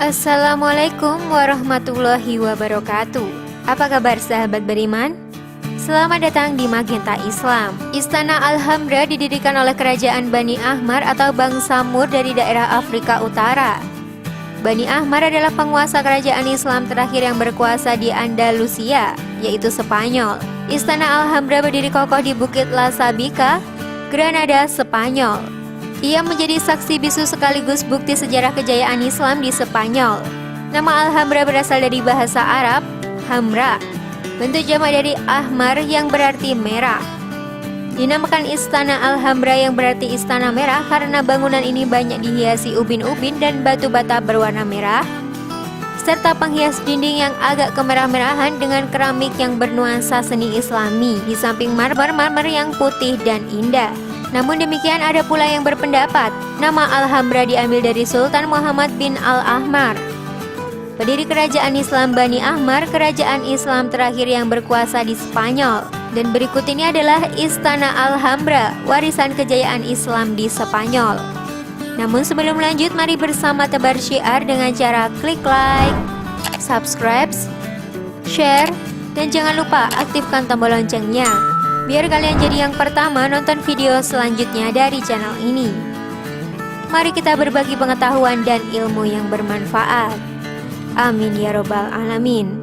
Assalamualaikum warahmatullahi wabarakatuh. Apa kabar sahabat beriman? Selamat datang di Magenta Islam. Istana Alhambra didirikan oleh kerajaan Bani Ahmar atau bangsa Mur dari daerah Afrika Utara. Bani Ahmar adalah penguasa kerajaan Islam terakhir yang berkuasa di Andalusia, yaitu Spanyol. Istana Alhambra berdiri kokoh di Bukit La Sabica, Granada, Spanyol. Ia menjadi saksi bisu sekaligus bukti sejarah kejayaan Islam di Spanyol. Nama Alhambra berasal dari bahasa Arab, hamra, bentuk jamak dari ahmar yang berarti merah. Dinamakan Istana Alhambra yang berarti istana merah karena bangunan ini banyak dihiasi ubin-ubin dan batu bata berwarna merah, serta penghias dinding yang agak kemerah-merahan dengan keramik yang bernuansa seni Islami, di samping marmer yang putih dan indah. Namun demikian ada pula yang berpendapat nama Alhambra diambil dari Sultan Muhammad bin Al-Ahmar, pendiri kerajaan Islam Bani Ahmar, kerajaan Islam terakhir yang berkuasa di Spanyol. Dan berikut ini adalah Istana Alhambra, warisan kejayaan Islam di Spanyol. Namun sebelum lanjut, mari bersama tebar syiar dengan cara klik like, subscribe, share, dan jangan lupa aktifkan tombol loncengnya, biar kalian jadi yang pertama nonton video selanjutnya dari channel ini. Mari kita berbagi pengetahuan dan ilmu yang bermanfaat. Amin ya robbal alamin.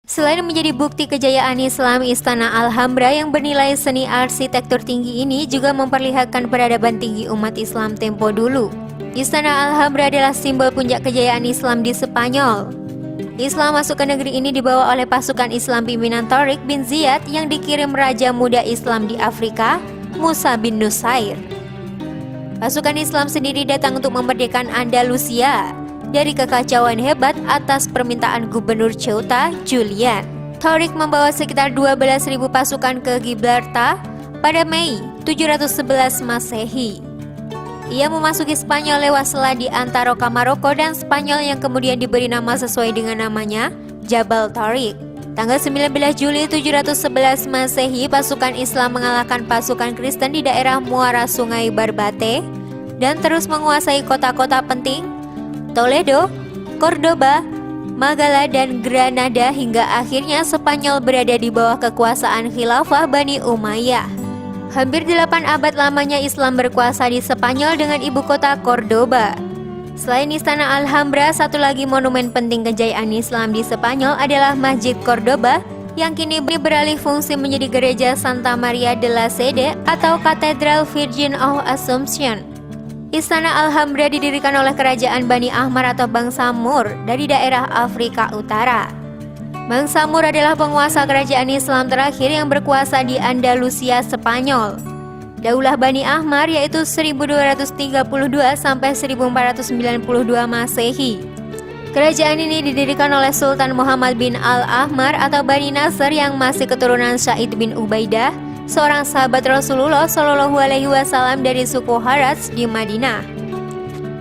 Selain menjadi bukti kejayaan Islam, Istana Alhambra yang bernilai seni arsitektur tinggi ini juga memperlihatkan peradaban tinggi umat Islam tempo dulu. Istana Alhambra adalah simbol puncak kejayaan Islam di Spanyol. Islam masuk ke negeri ini dibawa oleh pasukan Islam pimpinan Tariq bin Ziyad yang dikirim Raja Muda Islam di Afrika, Musa bin Nusair. Pasukan Islam sendiri datang untuk memerdekakan Andalusia dari kekacauan hebat atas permintaan Gubernur Ceuta, Julian. Tariq membawa sekitar 12.000 pasukan ke Gibraltar pada Mei 711 Masehi. Ia memasuki Spanyol lewat selat di antara Maroko dan Spanyol yang kemudian diberi nama sesuai dengan namanya, Jabal Tariq. Tanggal 19 Juli 711 Masehi, pasukan Islam mengalahkan pasukan Kristen di daerah muara Sungai Barbate dan terus menguasai kota-kota penting Toledo, Cordoba, Magala, dan Granada hingga akhirnya Spanyol berada di bawah kekuasaan Khilafah Bani Umayyah. Hampir 8 abad lamanya Islam berkuasa di Spanyol dengan ibu kota Cordoba. Selain Istana Alhambra, satu lagi monumen penting kejayaan Islam di Spanyol adalah Masjid Cordoba yang kini beralih fungsi menjadi gereja Santa Maria de la Sede atau Katedral Virgin of Assumption. Istana Alhambra didirikan oleh kerajaan Bani Ahmar atau bangsa Mur dari daerah Afrika Utara. Bangsa Mur adalah penguasa kerajaan Islam terakhir yang berkuasa di Andalusia, Spanyol. Daulah Bani Ahmar yaitu 1232 sampai 1492 Masehi. Kerajaan ini didirikan oleh Sultan Muhammad bin Al-Ahmar atau Bani Nasr yang masih keturunan Sa'id bin Ubaidah, seorang sahabat Rasulullah Shallallahu Alaihi Wasallam dari suku Harats di Madinah.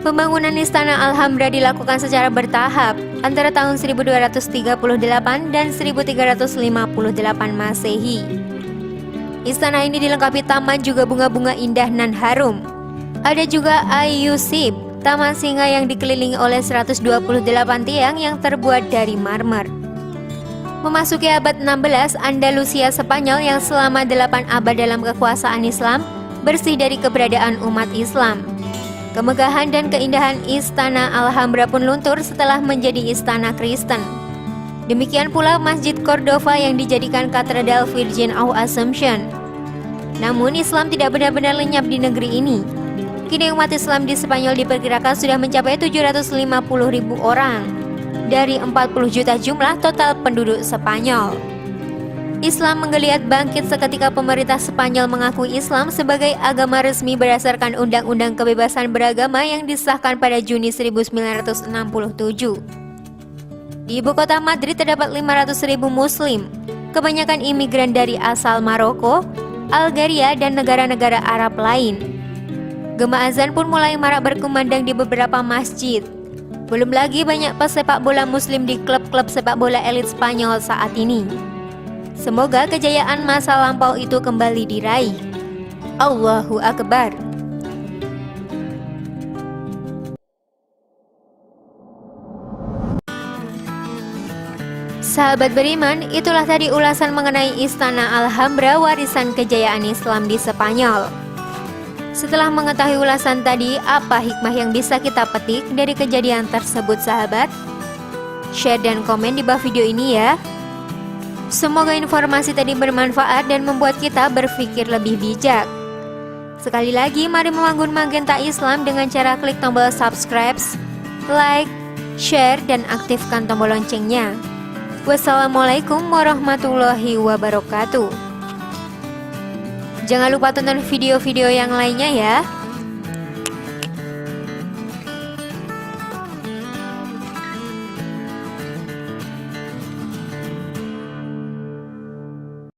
Pembangunan Istana Alhambra dilakukan secara bertahap antara tahun 1238 dan 1358 Masehi. Istana ini dilengkapi taman juga bunga-bunga indah nan harum. Ada juga Ayyusib, taman singa yang dikelilingi oleh 128 tiang yang terbuat dari marmer. Memasuki abad 16, Andalusia Spanyol yang selama 8 abad dalam kekuasaan Islam bersih dari keberadaan umat Islam. Kemegahan dan keindahan Istana Alhambra pun luntur setelah menjadi istana Kristen. Demikian pula Masjid Cordova yang dijadikan Katedral Virgin of Assumption. Namun Islam tidak benar-benar lenyap di negeri ini. Kini umat Islam di Spanyol diperkirakan sudah mencapai 750.000 orang dari 40 juta jumlah total penduduk Spanyol. Islam menggeliat bangkit seketika pemerintah Spanyol mengakui Islam sebagai agama resmi berdasarkan Undang-Undang Kebebasan Beragama yang disahkan pada Juni 1967. Di ibu kota Madrid terdapat 500.000 Muslim, kebanyakan imigran dari asal Maroko, Algeria, dan negara-negara Arab lain. Gema azan pun mulai marak berkumandang di beberapa masjid. Belum lagi banyak pesepak bola Muslim di klub-klub sepak bola elit Spanyol saat ini. Semoga kejayaan masa lampau itu kembali diraih. Allahu Akbar. Sahabat beriman, itulah tadi ulasan mengenai Istana Alhambra, warisan kejayaan Islam di Spanyol. Setelah mengetahui ulasan tadi, apa hikmah yang bisa kita petik dari kejadian tersebut, sahabat? Share dan komen di bawah video ini ya. Semoga informasi tadi bermanfaat dan membuat kita berpikir lebih bijak. Sekali lagi, mari membangun Magenta Islam dengan cara klik tombol subscribe, like, share, dan aktifkan tombol loncengnya. Wassalamualaikum warahmatullahi wabarakatuh. Jangan lupa tonton video-video yang lainnya ya.